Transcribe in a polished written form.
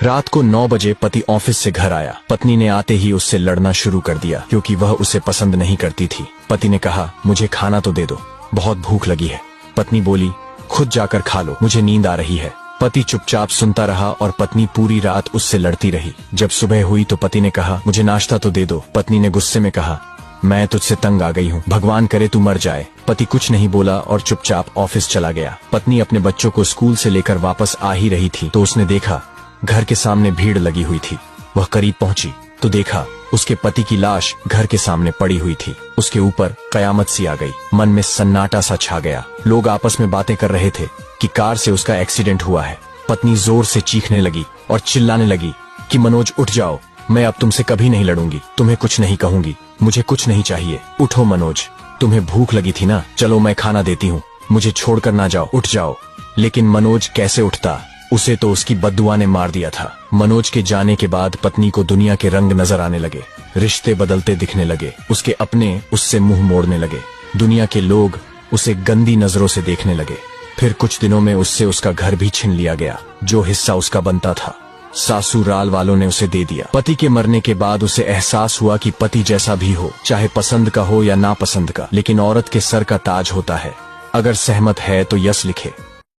रात को 9 बजे पति ऑफिस से घर आया। पत्नी ने आते ही उससे लड़ना शुरू कर दिया क्योंकि वह उसे पसंद नहीं करती थी। पति ने कहा, मुझे खाना तो दे दो, बहुत भूख लगी है। पत्नी बोली, खुद जाकर खा लो, मुझे नींद आ रही है। पति चुपचाप सुनता रहा और पत्नी पूरी रात उससे लड़ती रही। जब सुबह हुई तो पति ने कहा, मुझे नाश्ता तो दे दो। पत्नी ने गुस्से में कहा, मैं तुझसे तंग आ गई हूँ, भगवान करे तू मर जाए। पति कुछ नहीं बोला और चुपचाप ऑफिस चला गया। पत्नी अपने बच्चों को स्कूल से लेकर वापस आ ही रही थी तो उसने देखा घर के सामने भीड़ लगी हुई थी। वह करीब पहुंची तो देखा उसके पति की लाश घर के सामने पड़ी हुई थी। उसके ऊपर कयामत सी आ गई। मन में सन्नाटा सा छा गया। लोग आपस में बातें कर रहे थे कि कार से उसका एक्सीडेंट हुआ है। पत्नी जोर से चीखने लगी और चिल्लाने लगी कि मनोज उठ जाओ, मैं अब तुमसे कभी नहीं लड़ूंगी, तुम्हें कुछ नहीं कहूंगी, मुझे कुछ नहीं चाहिए। उठो मनोज, तुम्हें भूख लगी थी ना, चलो मैं खाना देती हूँ, मुझे छोड़कर ना जाओ, उठ जाओ। लेकिन मनोज कैसे उठता, उसे तो उसकी बद्दुआ ने मार दिया था। मनोज के जाने के बाद पत्नी को दुनिया के रंग नजर आने लगे, रिश्ते बदलते दिखने लगे, उसके अपने उससे मुंह मोड़ने लगे, दुनिया के लोग उसे गंदी नजरों से देखने लगे। फिर कुछ दिनों में उससे उसका घर भी छीन लिया गया, जो हिस्सा उसका बनता था सासुराल वालों ने उसे दे दिया। पति के मरने के बाद उसे एहसास हुआ कि पति जैसा भी हो, चाहे पसंद का हो या नापसंद का, लेकिन औरत के सर का ताज होता है। अगर सहमत है तो यस लिखे।